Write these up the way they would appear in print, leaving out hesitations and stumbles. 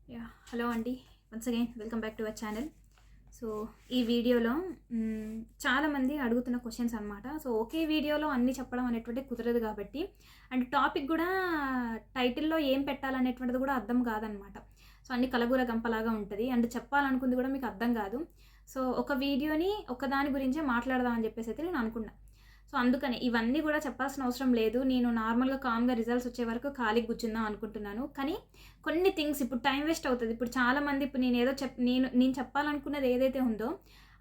Hello అండి. Once again welcome back to our channel. So, ఈ వీడియోలో చాలామంది అడుగుతున్న క్వెషన్స్ అనమాట. సో, ఒకే వీడియోలో అన్నీ చెప్పడం అనేటువంటిది కుదరదు కాబట్టి, అండ్ టాపిక్ గూడా టైటిల్‌లో ఏం పెట్టాలనేటువంటిది కూడా అర్థం కాదనమాట. సో, అన్నీ కలగూర గంపలాగా ఉంటది. అండ్ చెప్పాలనుకుంది కూడా మీకు అర్థం కాదు. సో, ఒక వీడియోని ఒకదాని గురించే మాట్లాడదాం అని చెప్పేసైతే నేను అనుకున్నా. సో, అందుకనే ఇవన్నీ గూడా చెప్పాల్సిన అవసరం లేదు. నేను నార్మల్‌గా కామ్‌గా రిజల్ట్స్ వచ్చే వరకు ఖాళీగా కూర్చుందాం అనుకుంటున్నాను. కానీ కొన్ని థింగ్స్ ఇప్పుడు టైం వేస్ట్ అవుతది. ఇప్పుడు చాలామంది ఇప్పుడు నేనేదో నేను చెప్పాలనుకున్నది ఏదైతే ఉందో,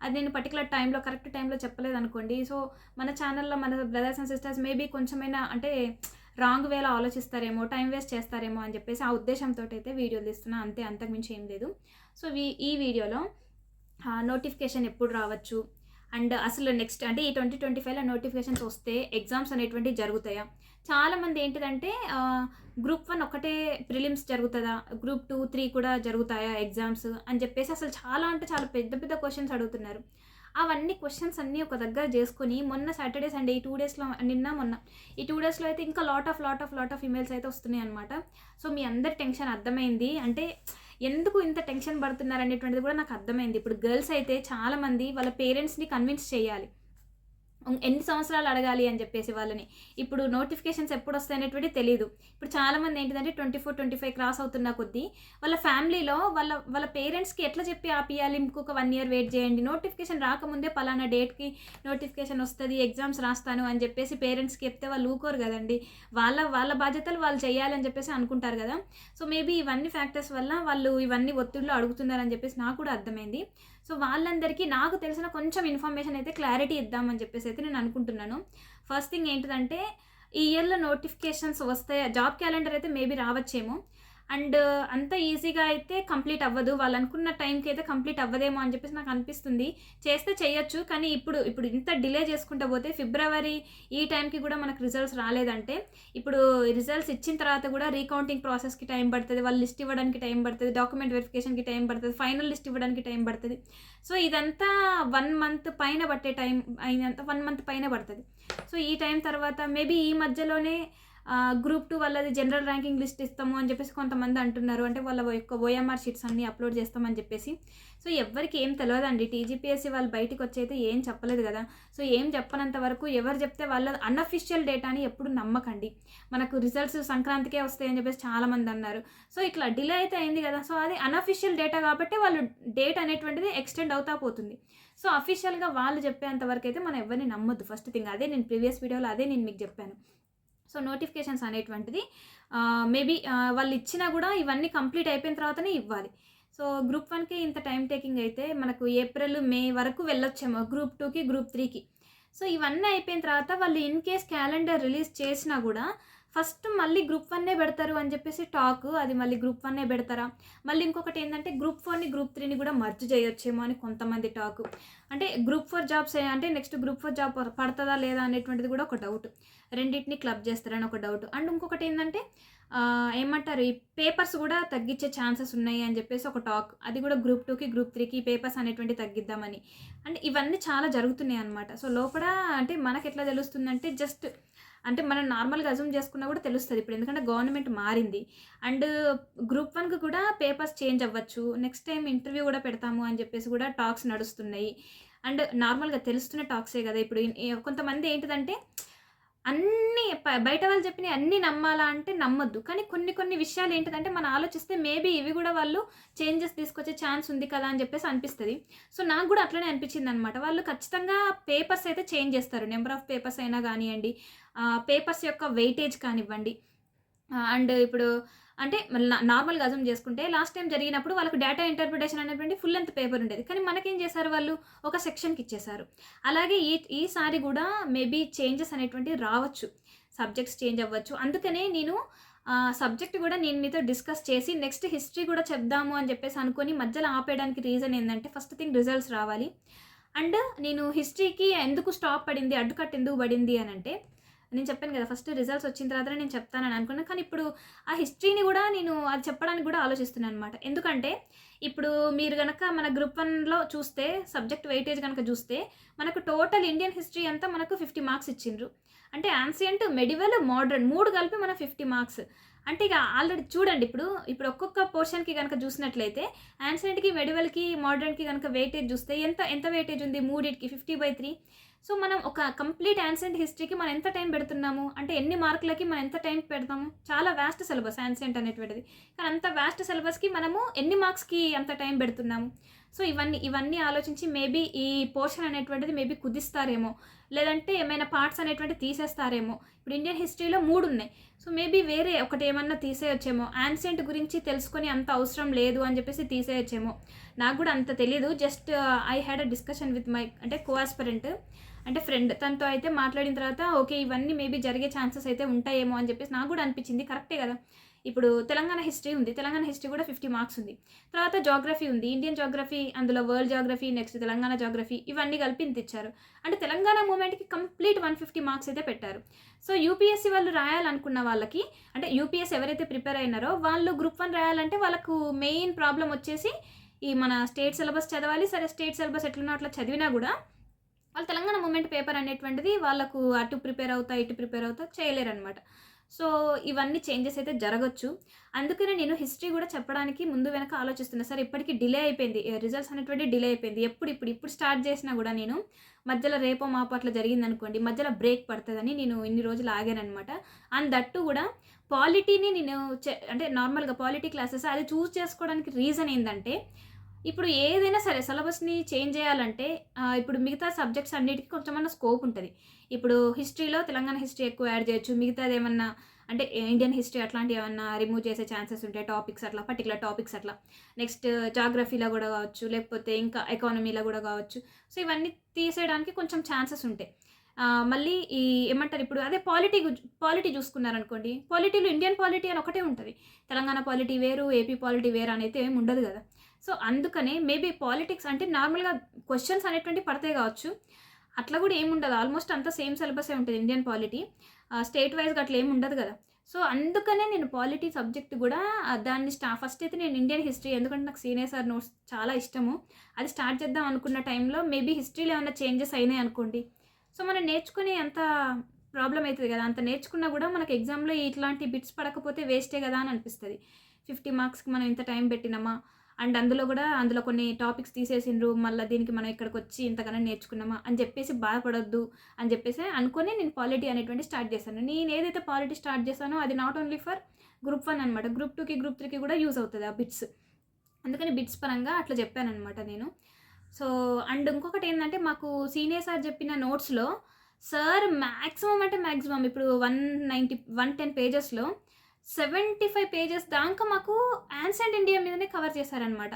అది నేను పర్టిక్యులర్ టైంలో కరెక్ట్ టైంలో చెప్పలేదనుకోండి. సో, మన ఛానల్‌లో మన బ్రదర్స్ అండ్ సిస్టర్స్ మేబీ కొంచెమైనా అంటే రాంగ్ వేలో ఆలోచిస్తారేమో, టైం వేస్ట్ చేస్తారేమో అని చెప్పేసి ఆ ఉద్దేశంతోటైతే వీడియోలు తీస్తున్నా. అంతే, అంతకు మించి ఏం లేదు. సో, ఈ వీడియోలో నోటిఫికేషన్ ఎప్పుడు రావచ్చు? అండ్ అసలు నెక్స్ట్ అంటే ఈ 2025లో నోటిఫికేషన్స్ వస్తే ఎగ్జామ్స్ అనేటువంటివి జరుగుతాయా? చాలామంది ఏంటిదంటే గ్రూప్ 1 ఒక్కటే ప్రిలిమ్స్ జరుగుతదా? గ్రూప్ 2, 3 కూడా జరుగుతాయా ఎగ్జామ్స్ అని చెప్పేసి అసలు చాలా అంటే చాలా పెద్ద పెద్ద క్వెషన్స్ అడుగుతున్నారు. అవన్నీ క్వెషన్స్ అన్నీ ఒక దగ్గర చేసుకొని మొన్న సాటర్డే, సండే ఈ 2 డేస్‌లో నిన్న, మొన్న ఈ 2 డేస్‌లో అయితే ఇంకా లాట్ ఆఫ్ ఇమెయిల్స్ అయితే వస్తున్నాయన్నమాట. సో, మీ అందరి టెన్షన్ అర్థమైంది. అంటే ఎందుకు ఇంత టెన్షన్ పడుతున్నారనేటువంటిది కూడా నాకు అర్థమైంది. ఇప్పుడు గర్ల్స్ అయితే చాలామంది వాళ్ళ పేరెంట్స్‌ని కన్విన్స్ చేయాలి. ఎన్ని సంవత్సరాలు అడగాలి అని చెప్పేసి వాళ్ళని. ఇప్పుడు నోటిఫికేషన్స్ ఎప్పుడొస్తాయనేటువంటిది తెలీదు. ఇప్పుడు చాలామంది ఏంటిదంటే 24, 25 క్రాస్ అవుతున్న కొద్దీ వాళ్ళ ఫ్యామిలీలో వాళ్ళ పేరెంట్స్‌కి ఎట్లా చెప్పి ఆపియాలి, ఇంకొక 1 ఇయర్ వెయిట్ చేయండి. నోటిఫికేషన్ రాకముందే పలానా డేట్‌కి నోటిఫికేషన్ వస్తది, ఎగ్జామ్స్ రాస్తాను అని చెప్పేసి పేరెంట్స్‌కి చెప్తే వాళ్ళు ఊరుకోరు గదండీ. వాళ్ళ బాధ్యతలు వాళ్ళు చేయాలి అని చెప్పేసి అనుకుంటారు గదా! సో, మేబీ ఇవన్నీ ఫ్యాక్టర్స్ వల్ల వాళ్ళు ఇవన్నీ ఒత్తిడిలో అడుగుతున్నారని చెప్పేసి నాకు కూడా అర్థమైంది. సో, వాళ్ళందరికీ నాకు తెలిసిన కొంచెం ఇన్ఫర్మేషన్ అయితే క్లారిటీ ఇద్దామని చెప్పేసి అయితే నేను అనుకుంటున్నాను. ఫస్ట్ థింగ్ ఏంటిదంటే, ఈ ఇయర్‌లో నోటిఫికేషన్స్ వస్తాయా? జాబ్ క్యాలెండర్ అయితే మేబీ రావచ్చేమో. అండ్ అంత ఈజీగా అయితే కంప్లీట్ అవ్వదు. వాళ్ళనుకున్న టైంకి అయితే కంప్లీట్ అవ్వదేమో అని చెప్పేసి నాకు అనిపిస్తుంది. చేస్తే చేయొచ్చు. కానీ ఇప్పుడు ఇంత డిలే చేసుకుంటా పోతే ఫిబ్రవరి ఈ టైంకి కూడా మనకు రిజల్ట్స్ రాలేదంటే, ఇప్పుడు రిజల్ట్స్ ఇచ్చిన తర్వాత కూడా రీకౌంటింగ్ ప్రాసెస్‌కి టైం పడతది. వాళ్ళు లిస్ట్ ఇవ్వడానికి టైం పడతది. డాక్యుమెంట్ వెరిఫికేషన్‌కి టైం పడతది. ఫైనల్ లిస్ట్ ఇవ్వడానికి టైం పడతది. సో, ఇదంతా 1 మంత్ పైన పట్టే టైం అయిందంతా 1 మంత్ పైనే పడతది. సో, ఈ టైం తర్వాత మేబీ ఈ మధ్యలోనే గ్రూప్ 2 వాళ్ళది జనరల్ ర్యాంకింగ్ లిస్ట్ ఇస్తాము అని చెప్పేసి కొంతమంది అంటున్నారు. అంటే వాళ్ళ యొక్క ఓఎంఆర్ షీట్స్ అన్నీ అప్లోడ్ చేస్తామని చెప్పేసి. సో, ఎవ్వరికీ ఏం తెలవదండి. టీజీపీఎస్సీ వాళ్ళు బయటికొచ్చి అయితే ఏం చెప్పలేదు గదా! సో, ఏం చెప్పనంత వరకు ఎవరు చెప్తే వాళ్ళ అన్‌అఫీషియల్ డేటాని ఎప్పుడు నమ్మకండి. మనకు రిజల్ట్స్ సంక్రాంతికే వస్తాయని చెప్పేసి చాలామంది అన్నారు. సో, ఇట్లా డిలే అయితే అయింది గదా! సో, అది అన్‌అఫీషియల్ డేటా కాబట్టి వాళ్ళు డేట్ అనేటువంటిది ఎక్స్‌టెండ్ అవుతా పోతుంది. సో, అఫీషియల్‌గా వాళ్ళు చెప్పేంత వరకైతే మనం ఎవరిని నమ్మొద్దు ఫస్ట్ థింగ్. అదే నేను ప్రీవియస్ వీడియోలో అదే నేను మీకు చెప్పాను. సో, నోటిఫికేషన్స్ అనేటువంటిది మేబీ వాళ్ళు ఇచ్చినా గూడా ఇవన్నీ కంప్లీట్ అయిపోయిన తర్వాతనే ఇవ్వాలి. సో, గ్రూప్ 1కి ఇంత టైమ్ టేకింగ్ అయితే మనకు ఏప్రిల్, మే వరకు వెళ్ళొచ్చేమో. గ్రూప్ 2కి, గ్రూప్ 3కి. సో, ఇవన్నీ అయిపోయిన తర్వాత వాళ్ళు ఇన్ కేస్ క్యాలెండర్ రిలీజ్ చేసినా గూడా ఫస్ట్ మళ్ళీ గ్రూప్ 1 పెడతారు అని చెప్పేసి టాకు. అది మళ్ళీ గ్రూప్ 1 పెడతారా? మళ్ళీ ఇంకొకటి ఏందంటే గ్రూప్ 4ని, గ్రూప్ 3ని గూడా మర్జ్ చేయొచ్చేమో అని కొంతమంది టాకు. అంటే గ్రూప్ 4 జాబ్స్ అంటే నెక్స్ట్ గ్రూప్ 4 జాబ్ పడతదా లేదా అనేటువంటిది కూడా ఒక డౌట్. రెండిటిని క్లబ్ చేస్తారని ఒక డౌట్. అండ్ ఇంకొకటి ఏందంటే ఏమంటారు, ఈ పేపర్స్ గూడా తగ్గించే ఛాన్సెస్ ఉన్నాయి అని చెప్పేసి ఒక టాక్. అది కూడా గ్రూప్ 2కి, గ్రూప్ 3కి పేపర్స్ అనేటువంటివి తగ్గిద్దామని. అండ్ ఇవన్నీ చాలా జరుగుతున్నాయి అన్నమాట. సో, లోపల అంటే మనకెట్లా తెలుస్తుందంటే జస్ట్ అంటే మనం నార్మల్‌గా అజ్యూమ్ చేసుకున్నా కూడా తెలుస్తది. ఇప్పుడు ఎందుకంటే గవర్నమెంట్ మారింది. అండ్ గ్రూప్ 1కి కూడా పేపర్స్ చేంజ్ అవ్వచ్చు. నెక్స్ట్ టైమ్ ఇంటర్వ్యూ కూడా పెడతాము అని చెప్పేసి కూడా టాక్స్ నడుస్తున్నాయి. అండ్ నార్మల్‌గా తెలుస్తున్న టాక్సే కదా! ఇప్పుడు కొంతమంది ఏంటిదంటే అన్నీ బయట వాళ్ళు చెప్పినయి అన్నీ నమ్మాలా అంటే నమ్మొద్దు. కానీ కొన్ని విషయాలు ఏంటిదంటే మనం ఆలోచిస్తే మేబీ ఇవి కూడా వాళ్ళు చేంజెస్ తీసుకొచ్చే ఛాన్స్ ఉంది కదా! అని చెప్పేసి అనిపిస్తది. సో, నాకు కూడా అట్లనే అనిపించిందనమాట. వాళ్ళు ఖచ్చితంగా పేపర్స్ అయితే చేంజ్ చేస్తారు. నెంబర్ ఆఫ్ పేపర్స్ అయినా గానియండి, పేపర్స్ యొక్క వెయిటేజ్ కానివ్వండి. అండ్ ఇప్పుడు అంటే నార్మల్‌గా అజ్యూమ్ చేసుకుంటే లాస్ట్ టైమ్ జరిగినప్పుడు వాళ్ళకి డేటా ఇంటర్ప్రిటేషన్ అనేటువంటి ఫుల్ లెంత్ పేపర్ ఉండేది. కానీ మనకేం చేశారు వాళ్ళు ఒక సెక్షన్‌కి ఇచ్చేశారు. అలాగే ఈసారి గూడా మేబీ చేంజెస్ అనేటువంటివి రావచ్చు. సబ్జెక్ట్స్ చేంజ్ అవ్వచ్చు. అందుకనే నేను సబ్జెక్ట్ గూడా నేను మీతో డిస్కస్ చేసి నెక్స్ట్ హిస్టరీ గూడా చెప్దాము అని చెప్పేసి అనుకోని మధ్యలో ఆపేయడానికి రీజన్ ఏందంటే ఫస్ట్ థింగ్ రిజల్ట్స్ రావాలి. అండ్ నేను హిస్టరీకి ఎందుకు స్టాప్ పడింది, అడ్డుకట్ట ఎందుకు పడింది అనంటే నేను చెప్పాను కదా! ఫస్ట్ రిజల్ట్స్ వచ్చిన తర్వాతనే నేను చెప్తానని అనుకున్నాను. కానీ ఇప్పుడు ఆ హిస్టరీని గూడా నేను అది చెప్పడానికి గూడా ఆలోచిస్తున్నాననమాట. ఎందుకంటే ఇప్పుడు మీరు గనక మన గ్రూప్ 1లో చూస్తే సబ్జెక్ట్ వెయిటేజ్ గనక చూస్తే మనకు టోటల్ ఇండియన్ హిస్టరీ అంతా మనకు 50 మార్క్స్ ఇచ్చిండ్రు. అంటే యాన్సియంట్, మెడివల్, మోడర్న్ 3 కలిపి మనకు 50 మార్క్స్. అంటే ఇక ఆల్రెడీ చూడండి, ఇప్పుడు ఒక్కొక్క పోర్షన్కి కనుక చూసినట్లయితే యాన్సెంట్కి, మెడివల్కి, మోడర్న్కి కనుక వెయిటేజ్ చూస్తే ఎంత వెయిటేజ్ ఉంది, మూడింటికి 50/3. సో మనం ఒక కంప్లీట్ యాన్సెంట్ హిస్టరీకి మనం ఎంత టైం పెడుతున్నాము అంటే ఎన్ని మార్కులకి మనం ఎంత టైం పెడతాము? చాలా వ్యాస్ట్ సిలబస్ యాన్సెంట్ అనేటువంటిది. కానీ అంత వ్యాస్ట్ సిలబస్కి మనము ఎన్ని మార్క్స్కి అంత టైం పెడుతున్నాము? సో ఇవన్నీ ఆలోచించి మేబీ ఈ పోర్షన్ అనేటువంటిది మేబీ కుదిస్తారేమో, లేదంటే ఏమైనా పార్ట్స్ అనేటువంటివి తీసేస్తారేమో. ఇప్పుడు ఇండియన్ హిస్టరీలో 3 ఉన్నాయి. సో మేబీ వేరే ఒకటి ఏమన్నా తీసేయొచ్చేమో, యాన్సెంట్ గురించి తెలుసుకొని అంత అవసరం లేదు అని చెప్పేసి తీసేయొచ్చేమో. నాకు కూడా అంత తెలీదు. Just I had a discussion with my అంటే కోఆస్పరెంట్ అంటే ఫ్రెండ్. తనతో అయితే మాట్లాడిన తర్వాత ఓకే ఇవన్నీ మేబీ జరిగే ఛాన్సెస్ అయితే ఉంటాయేమో అని చెప్పేసి నాకు కూడా అనిపించింది. కరెక్టే కదా. ఇప్పుడు తెలంగాణ హిస్టరీ ఉంది, తెలంగాణ హిస్టరీ కూడా 50 మార్క్స్ ఉంది. తర్వాత జాగ్రఫీ ఉంది, ఇండియన్ జాగ్రఫీ, అందులో world geography, next Telangana geography, ఇవన్నీ కలిపి ఇంత ఇచ్చారు. అంటే తెలంగాణ మూమెంట్కి కంప్లీట్ 150 మార్క్స్ అయితే పెట్టారు. సో యూపీఎస్సీ వాళ్ళు రాయాలనుకున్న వాళ్ళకి, అంటే యూపీఎస్సీ ఎవరైతే ప్రిపేర్ అయినారో వాళ్ళు గ్రూప్ 1 రాయాలంటే వాళ్ళకు మెయిన్ ప్రాబ్లం వచ్చేసి ఈ మన స్టేట్ సిలబస్ చదవాలి. సరే స్టేట్ సిలబస్ ఎట్లున్నా అట్లా చదివినా కూడా వాళ్ళు తెలంగాణ మూమెంట్ పేపర్ అనేటువంటిది వాళ్ళకు అటు ప్రిపేర్ అవుతా ఇటు ప్రిపేర్ అవుతా చేయలేరు అనమాట. సో ఇవన్నీ చేంజెస్ అయితే జరగచ్చు. అందుకనే నేను హిస్టరీ కూడా చెప్పడానికి ముందు వెనక ఆలోచిస్తున్నా. సరే ఇప్పటికీ డిలే అయిపోయింది, రిజల్ట్స్ అనేటువంటి డిలే అయిపోయింది. ఇప్పుడు స్టార్ట్ చేసినా కూడా నేను మధ్యలో రేపో మాపో అట్లా జరిగింది అనుకోండి, మధ్యలో బ్రేక్ పడుతుందని నేను ఇన్ని రోజులు ఆగానమాట. అండ్ దట్టు కూడా పాలిటీని నేను అంటే నార్మల్గా పాలిటీ క్లాసెస్ అది చూస్ చేసుకోవడానికి రీజన్ ఏంటంటే, ఇప్పుడు ఏదైనా సరే సిలబస్ని చేంజ్ చేయాలంటే ఇప్పుడు మిగతా సబ్జెక్ట్స్ అన్నిటికీ కొంచెమన్నా స్కోప్ ఉంటుంది. ఇప్పుడు హిస్టరీలో తెలంగాణ హిస్టరీ ఎక్కువ యాడ్ చేయొచ్చు, మిగతాది ఏమన్నా అంటే ఇండియన్ హిస్టరీ అట్లాంటివి ఏమన్నా రిమూవ్ చేసే ఛాన్సెస్ ఉంటాయి, టాపిక్స్ అట్లా పర్టికులర్ టాపిక్స్ అట్లా. నెక్స్ట్ జాగ్రఫీలో కూడా కావచ్చు, లేకపోతే ఇంకా ఎకానమీలో కూడా కావచ్చు. సో ఇవన్నీ తీసేయడానికి కొంచెం ఛాన్సెస్ ఉంటాయి. మళ్ళీ ఈ ఏమంటారు ఇప్పుడు అదే పాలిటీ చూసుకున్నారనుకోండి, పాలిటీలో ఇండియన్ పాలిటీ అని ఒకటే ఉంటుంది. తెలంగాణ పాలిటీ వేరు, ఏపీ పాలిటీ వేరు అనేది ఏమి ఉండదు కదా. సో అందుకనే మేబీ పాలిటిక్స్ అంటే నార్మల్గా క్వశ్చన్స్ అనేటువంటి పడతాయి కావచ్చు, అట్లా కూడా ఏముండదు. ఆల్మోస్ట్ అంతా సేమ్ సిలబసే ఉంటుంది ఇండియన్ పాలిటీ. స్టేట్ వైజ్గా అట్లా ఏమి ఉండదు కదా. సో అందుకనే నేను పాలిటీ సబ్జెక్ట్ కూడా దాన్ని ఫస్ట్ అయితే నేను ఇండియన్ హిస్టరీ, ఎందుకంటే నాకు సీనియర్ సార్ నోట్స్ చాలా ఇష్టము, అది స్టార్ట్ చేద్దాం అనుకున్న టైంలో మేబీ హిస్టరీలో ఏమైనా చేంజెస్ అయినాయి అనుకోండి, సో మనం నేర్చుకునే అంత ప్రాబ్లం అవుతుంది కదా. అంత నేర్చుకున్నా కూడా మనకు ఎగ్జామ్లో ఇట్లాంటి బిట్స్ పడకపోతే వేస్టే కదా అని అనిపిస్తుంది. 50 మార్క్స్కి మనం ఇంత టైం పెట్టినామా, అండ్ అందులో కొన్ని టాపిక్స్ తీసేసిండ్రు, మళ్ళీ దీనికి మనం ఇక్కడికి వచ్చి ఇంతకన్నా నేర్చుకున్నామా అని చెప్పేసి బాధపడొద్దు అని చెప్పేసి అనుకుని నేను పాలిటీ అనేటువంటి స్టార్ట్ చేశాను. నేను ఏదైతే పాలిటీ స్టార్ట్ చేశానో అది నాట్ ఓన్లీ ఫర్ గ్రూప్ 1 అనమాట, గ్రూప్ 2కి గ్రూప్ 3కి కూడా యూజ్ అవుతుంది ఆ బిట్స్. అందుకని బిట్స్ పరంగా అట్లా చెప్పాను అనమాట నేను. సో అండ్ ఇంకొకటి ఏంటంటే, మాకు సీనియర్ సార్ చెప్పిన నోట్స్లో సార్ మ్యాక్సిమం ఇప్పుడు 110 పేజెస్లో 75 పేజెస్ దాకా మాకు యాన్సెంట్ ఇండియా మీదనే కవర్ చేశారనమాట.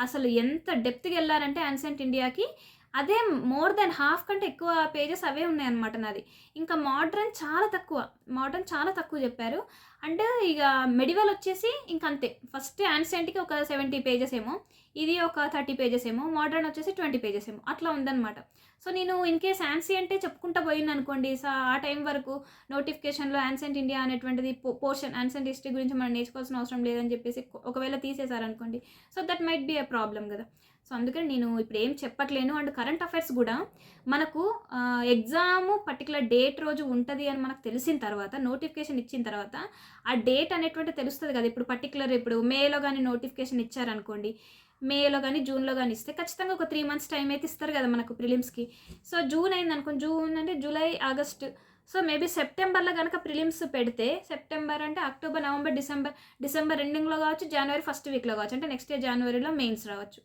అసలు ఎంత డెప్త్కి వెళ్ళారంటే యాన్సెంట్ ఇండియాకి, అదే మోర్ దెన్ హాఫ్ కంటే ఎక్కువ పేజెస్ అవే ఉన్నాయన్నమాట నాది. ఇంకా మోడ్రన్ చాలా తక్కువ చెప్పారు. అండ్ ఇక మెడివల్ వచ్చేసి ఇంకంతే, ఫస్ట్ యాన్సెంట్కి ఒక 70 పేజెస్ ఏమో, ఇది ఒక 30 పేజెస్ ఏమో, మోడ్రన్ వచ్చేసి 20 పేజెస్ ఏమో అట్లా ఉందన్నమాట. సో నేను ఇన్ కేస్ యాన్సీ చెప్పుకుంటా పోయింది అనుకోండి, ఆ టైం వరకు నోటిఫికేషన్లో యాన్సెంట్ ఇండియా అనేటువంటిది పోర్షన్ యాన్సెంట్ హిస్టరీ గురించి మనం నేర్చుకోవాల్సిన అవసరం లేదని చెప్పేసి ఒకవేళ తీసేశారనుకోండి, so that might be a problem కదా. సో అందుకని నేను ఇప్పుడు ఏం చెప్పట్లేను. అండ్ కరెంట్ అఫైర్స్ కూడా మనకు ఎగ్జాము పర్టికులర్ డేట్ రోజు ఉంటుంది అని మనకు తెలిసిన తర్వాత, నోటిఫికేషన్ ఇచ్చిన తర్వాత ఆ డేట్ అనేటువంటి తెలుస్తుంది కదా. ఇప్పుడు మేలో కానీ నోటిఫికేషన్ ఇచ్చారనుకోండి, మేలో కానీ జూన్లో కానీ ఇస్తే ఖచ్చితంగా ఒక 3 months టైం అయితే ఇస్తారు కదా మనకు ప్రిలిమ్స్కి. సో జూన్ అయింది అనుకోండి, జూన్ అంటే జూలై, ఆగస్ట్, సో మేబీ సెప్టెంబర్లో కనుక ప్రిలిమ్స్ పెడితే, సెప్టెంబర్ అంటే అక్టోబర్, నవంబర్, డిసెంబర్ ఎండింగ్లో కావచ్చు, జనవరి ఫస్ట్ వీక్లో కావచ్చు, అంటే నెక్స్ట్ ఇయర్ జనవరిలో మెయిన్స్ రావచ్చు.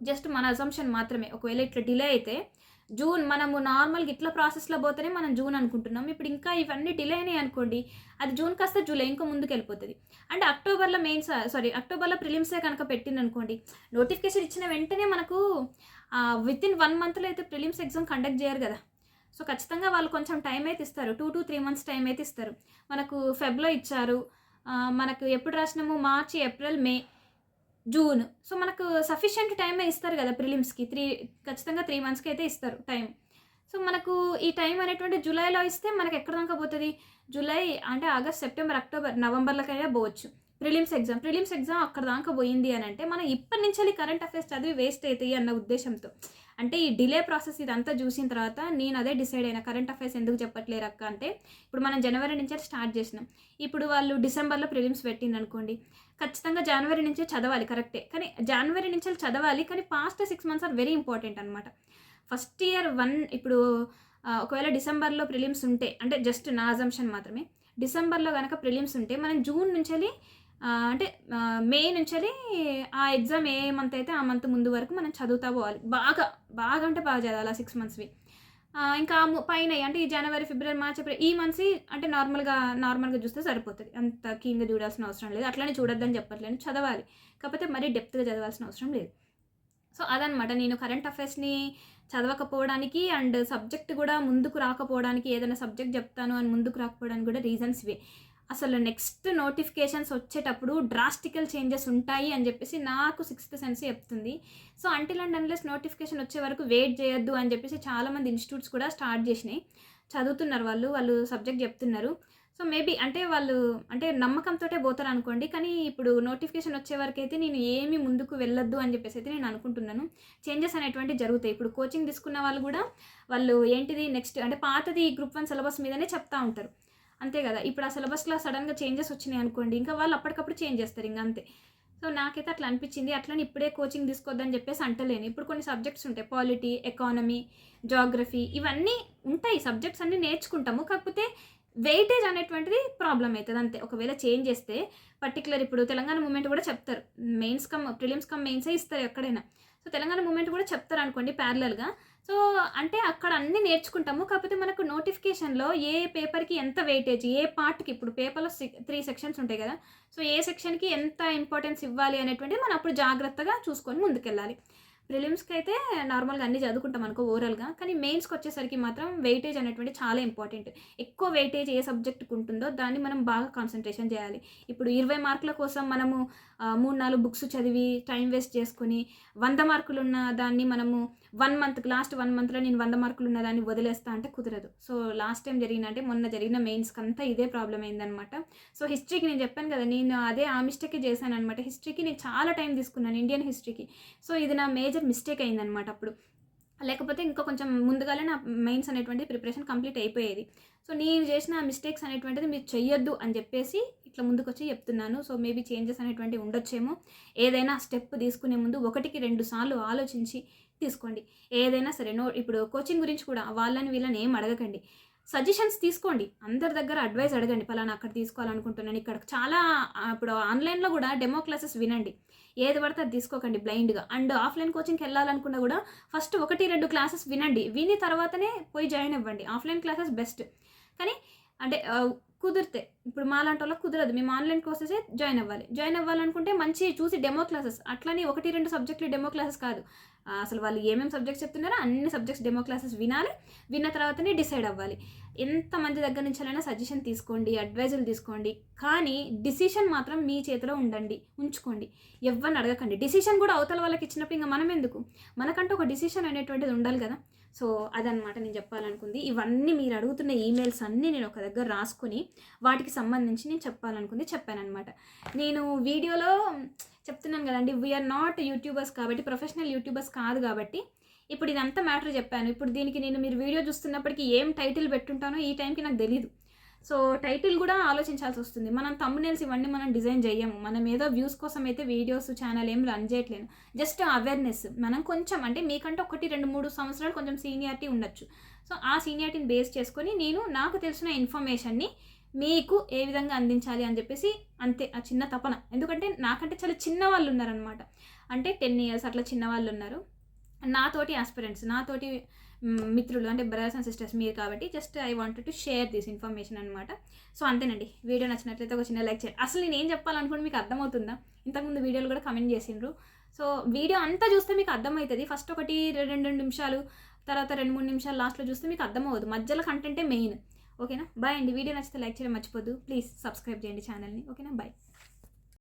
జస్ట్ మన అజంప్షన్ మాత్రమే. ఒకవేళ ఇట్లా డిలే అయితే జూన్, మనము నార్మల్గా ఇట్లా ప్రాసెస్లో పోతేనే మనం జూన్ అనుకుంటున్నాం. ఇప్పుడు ఇంకా ఇవన్నీ డిలే అయినాయి అనుకోండి, అది జూన్ కాస్త జూలై ఇంకా ముందుకు వెళ్ళిపోతుంది. అండ్ అక్టోబర్లో ప్రిలిమ్సే కనుక పెట్టింది అనుకోండి, నోటిఫికేషన్ ఇచ్చిన వెంటనే మనకు వితిన్ 1 monthలో అయితే ప్రిలిమ్స్ ఎగ్జామ్ కండక్ట్ చేయరు కదా. సో ఖచ్చితంగా వాళ్ళు కొంచెం టైం అయితే ఇస్తారు, 2 to 3 months టైం అయితే ఇస్తారు. మనకు ఫెబ్లో ఇచ్చారు, మనకు ఎప్పుడు రాసినాము, మార్చి, ఏప్రిల్, మే, జూన్. సో మనకు సఫిషియెంట్ టైమే ఇస్తారు కదా ప్రిలిమ్స్కి, ఖచ్చితంగా 3 monthsకి అయితే ఇస్తారు టైం. సో మనకు ఈ టైం అనేటువంటి జూలైలో ఇస్తే మనకు ఎక్కడ దాకా పోతుంది, జూలై అంటే ఆగస్ట్, సెప్టెంబర్, అక్టోబర్, నవంబర్లకైనా పోవచ్చు ప్రిలిమ్స్ ఎగ్జామ్ అక్కడ దాకా పోయింది అని అంటే మనం ఇప్పటి నుంచి కరెంట్ అఫైర్స్ చదివి వేస్ట్ అవుతాయి అన్న ఉద్దేశంతో. అంటే ఈ డిలే ప్రాసెస్ ఇదంతా చూసిన తర్వాత నేను అదే డిసైడ్ అయినా, కరెంట్ అఫైర్స్ ఎందుకు చెప్పట్లేరు అక్క అంటే, ఇప్పుడు మనం జనవరి నుంచే స్టార్ట్ చేసినాం, ఇప్పుడు వాళ్ళు డిసెంబర్లో ప్రిలిమ్స్ పెట్టింది అనుకోండి, ఖచ్చితంగా జనవరి నుంచే చదవాలి కరెక్టే, కానీ జనవరి నుంచే చదవాలి, కానీ past 6 months are very important అనమాట. ఫస్ట్ ఇయర్ 1 ఇప్పుడు ఒకవేళ డిసెంబర్లో ప్రిలిమ్స్ ఉంటే, అంటే జస్ట్ నా అజంప్షన్ మాత్రమే, డిసెంబర్లో కనుక ప్రిలిమ్స్ ఉంటే మనం జూన్ నుంచి అంటే మే నుంచి ఆ ఎగ్జామ్ ఏ మంత్ అయితే ఆ మంత్ ముందు వరకు మనం చదువుతా పోవాలి, బాగా బాగా అంటే బాగా చదవాలి ఆ 6 monthsవి. ఇంకా పైన అంటే ఈ జనవరి, ఫిబ్రవరి, మార్చ్, ఏప్రిల్ ఈ మంత్స్ అంటే నార్మల్గా చూస్తే సరిపోతుంది, అంత కీన్గా చూడాల్సిన అవసరం లేదు. అట్లనే చూడొద్దని చెప్పట్లేదు, చదవాలి, కాకపోతే మరీ డెప్త్గా చదవాల్సిన అవసరం లేదు. సో అదనమాట, నేను కరెంట్ అఫైర్స్ని చదవకపోవడానికి అండ్ సబ్జెక్ట్ కూడా ముందుకు రాకపోవడానికి, ఏదైనా సబ్జెక్ట్ చెప్తాను అని ముందుకు రాకపోవడానికి కూడా రీజన్స్ ఇవే. అసలు నెక్స్ట్ నోటిఫికేషన్స్ వచ్చేటప్పుడు డ్రాస్టికల్ చేంజెస్ ఉంటాయి అని చెప్పేసి నాకు 6th సెన్స్ చెప్తుంది. So until and unless notification వచ్చే వరకు వెయిట్ చేయొద్దు అని చెప్పేసి చాలామంది ఇన్స్టిట్యూట్స్ కూడా స్టార్ట్ చేసినాయి, చదువుతున్నారు, వాళ్ళు సబ్జెక్ట్ చెప్తున్నారు. సో మేబీ అంటే వాళ్ళు అంటే నమ్మకంతో పోతారు అనుకోండి, కానీ ఇప్పుడు నోటిఫికేషన్ వచ్చే వరకు అయితే నేను ఏమీ ముందుకు వెళ్ళొద్దు అని చెప్పేసి అయితే నేను అనుకుంటున్నాను. చేంజెస్ అనేటువంటివి జరుగుతాయి. ఇప్పుడు కోచింగ్ తీసుకున్న వాళ్ళు కూడా వాళ్ళు ఏంటిది నెక్స్ట్ అంటే పాతది గ్రూప్ 1 సిలబస్ మీదనే చెప్తా ఉంటారు, అంతే కదా. ఇప్పుడు ఆ సిలబస్లో సడన్గా చేంజెస్ వచ్చినాయి అనుకోండి, ఇంకా వాళ్ళు అప్పటికప్పుడు చేంజ్ చేస్తారు, ఇంకా అంతే. సో నాకైతే అట్లా అనిపించింది. అట్లని ఇప్పుడే కోచింగ్ తీసుకోవద్దని చెప్పేసి అంటలేను. ఇప్పుడు కొన్ని సబ్జెక్ట్స్ ఉంటాయి, పాలిటీ, ఎకానమీ, జాగ్రఫీ, ఇవన్నీ ఉంటాయి, సబ్జెక్ట్స్ అన్నీ నేర్చుకుంటాము, కాకపోతే వెయిటేజ్ అనేటువంటిది ప్రాబ్లం అవుతుంది అంతే. ఒకవేళ చేంజ్ చేస్తే పర్టికులర్ ఇప్పుడు తెలంగాణ మూమెంట్ కూడా చెప్తారు, మెయిన్స్ కమ్ ప్రిలిమ్స్ కమ్ మెయిన్సే ఇస్తారు ఎక్కడైనా. సో తెలంగాణ మూమెంట్ కూడా చెప్తారు అనుకోండి ప్యారలల్గా. సో అంటే అక్కడ అన్నీ నేర్చుకుంటాము, కాకపోతే మనకు నోటిఫికేషన్లో ఏ పేపర్కి ఎంత వెయిటేజ్, ఏ పార్ట్కి, ఇప్పుడు పేపర్లో 3 sections ఉంటాయి కదా, సో ఏ సెక్షన్కి ఎంత ఇంపార్టెన్స్ ఇవ్వాలి అనేటువంటిది మనం అప్పుడు జాగ్రత్తగా చూసుకొని ముందుకెళ్ళాలి. ప్రిలిమ్స్కి అయితే నార్మల్గా అన్నీ చదువుకుంటాం అనుకో ఓవరాల్గా, కానీ మెయిన్స్కి వచ్చేసరికి మాత్రం వెయిటేజ్ అనేటువంటి చాలా ఇంపార్టెంట్. ఎక్కువ వెయిటేజ్ ఏ సబ్జెక్టుకు ఉంటుందో దాన్ని మనం బాగా కాన్సన్ట్రేషన్ చేయాలి. ఇప్పుడు 20 మార్కుల కోసం మనము 3-4 బుక్స్ చదివి టైం వేస్ట్ చేసుకొని 100 మార్కులు ఉన్న దాన్ని మనము 1 month లాస్ట్ 1 monthలో నేను 100 మార్కులు ఉన్న దాన్ని వదిలేస్తా అంటే కుదరదు. సో లాస్ట్ టైం మొన్న జరిగిన మెయిన్స్కి అంతా ఇదే ప్రాబ్లం అయిందనమాట. సో హిస్టరీకి నేను చెప్పాను కదా, నేను అదే ఆ మిస్టేకే చేశాను అనమాట. హిస్టరీకి నేను చాలా టైం తీసుకున్నాను, ఇండియన్ హిస్టరీకి. సో ఇది నా మేజర్ మిస్టేక్ అయిందనమాట అప్పుడు, లేకపోతే ఇంకా కొంచెం ముందుగానే నా మెయిన్స్ అనేటువంటి ప్రిపరేషన్ కంప్లీట్ అయిపోయేది. సో నేను చేసిన మిస్టేక్స్ అనేటువంటిది మీరు చెయ్యొద్దు అని చెప్పేసి ఇట్లా ముందుకు వచ్చి చెప్తున్నాను. సో మేబీ చేంజెస్ అనేటువంటివి ఉండొచ్చేమో. ఏదైనా స్టెప్ తీసుకునే ముందు 1-2 సార్లు ఆలోచించి తీసుకోండి, ఏదైనా సరే. ఇప్పుడు కోచింగ్ గురించి కూడా వీళ్ళని ఏం అడగకండి, సజెషన్స్ తీసుకోండి, అందరి దగ్గర అడ్వైస్ అడగండి, పలానా అక్కడ తీసుకోవాలనుకుంటున్నాను, ఇక్కడ చాలా ఇప్పుడు ఆన్లైన్లో కూడా డెమో క్లాసెస్ వినండి, ఏది పడితే అది తీసుకోకండి బ్లైండ్గా. అండ్ ఆఫ్లైన్ కోచింగ్కి వెళ్ళాలనుకున్నా కూడా ఫస్ట్ 1-2 క్లాసెస్ వినండి, విని తర్వాతనే పోయి జాయిన్ అవ్వండి. ఆఫ్లైన్ క్లాసెస్ బెస్ట్, కానీ అంటే కుదిరితే, ఇప్పుడు మాలాంటి వాళ్ళకి కుదరదు, మేము ఆన్లైన్ కోర్సెసే జాయిన్ అవ్వాలనుకుంటే మంచి చూసి డెమో క్లాసెస్, అట్లని 1-2 సబ్జెక్టులు డెమో క్లాసెస్ కాదు, అసలు వాళ్ళు ఏమేమి సబ్జెక్ట్స్ చెప్తున్నారో అన్ని సబ్జెక్ట్స్ డెమో క్లాసెస్ వినాలి, విన్న తర్వాతనే డిసైడ్ అవ్వాలి. ఎంతమంది దగ్గర నుంచి అయినా సజెషన్ తీసుకోండి, అడ్వైజులు తీసుకోండి, కానీ డిసిషన్ మాత్రం మీ చేతిలో ఉంచుకోండి, ఎవరిని అడగకండి. డిసిషన్ కూడా అవతల వాళ్ళకి ఇచ్చినప్పుడు ఇంకా మనం ఎందుకు, మనకంటూ ఒక డిసిషన్ అనేటువంటిది ఉండాలి కదా. సో అదనమాట నేను చెప్పాలనుకుంది. ఇవన్నీ మీరు అడుగుతున్న ఈమెయిల్స్ అన్నీ నేను ఒక దగ్గర రాసుకొని వాటికి సంబంధించి నేను చెప్పానన్నమాట. నేను వీడియోలో చెప్తున్నాను కదండి, వీఆర్ నాట్ యూట్యూబర్స్ కాబట్టి, ప్రొఫెషనల్ యూట్యూబర్స్ కాదు కాబట్టి ఇప్పుడు ఇదంతా మ్యాటర్ చెప్పాను. ఇప్పుడు దీనికి మీరు వీడియో చూస్తున్నప్పటికీ ఏం టైటిల్ పెట్టుంటానో ఈ టైంకి నాకు తెలీదు. సో టైటిల్ కూడా ఆలోచించాల్సి వస్తుంది. మనం థంబ్నెయిల్స్ ఇవన్నీ మనం డిజైన్ చేయము, మనం ఏదో వ్యూస్ కోసం అయితే వీడియోస్ ఛానల్ ఏం రన్ చేయట్లేను, జస్ట్ అవేర్నెస్. మనం కొంచెం అంటే మీకంటే 1-2-3 సంవత్సరాలు కొంచెం సీనియారిటీ ఉండొచ్చు. సో ఆ సీనియారిటీని బేస్ చేసుకొని నేను నాకు తెలిసిన ఇన్ఫర్మేషన్ని మీకు ఏ విధంగా అందించాలి అని చెప్పేసి అంతే, ఆ చిన్న తపన. ఎందుకంటే నాకంటే చాలా చిన్న వాళ్ళు ఉన్నారనమాట, అంటే 10 years అట్లా చిన్న వాళ్ళు ఉన్నారు, నాతోటి ఆస్పిరెంట్స్, నాతోటి మిత్రులు, అంటే బ్రదర్స్ అండ్ సిస్టర్స్ మీరు కాబట్టి just I wanted to share this information అనమాట. సో అంతేనండి, వీడియో నచ్చినట్లయితే ఒక చిన్న లైక్ చేయండి. అసలు నేను ఏం చెప్పాలనుకోండి మీకు అర్థమవుతుందా? ఇంతకుముందు వీడియోలు కూడా కమెంట్ చేసిండ్రు. సో వీడియో అంతా చూస్తే మీకు అర్థమవుతుంది. ఫస్ట్ 1-2 నిమిషాలు, తర్వాత 2-3 నిమిషాలు లాస్ట్లో చూస్తే మీకు అర్థమవుతుంది. మధ్యలో కంటెంటే మెయిన్. ఓకేనా? బాయ్ అండి. వీడియో నచ్చితే లైక్ చేయడం మర్చిపోద్దు. ప్లీజ్ సబ్స్క్రైబ్ చేయండి ఛానల్ని. ఓకేనా? బాయ్.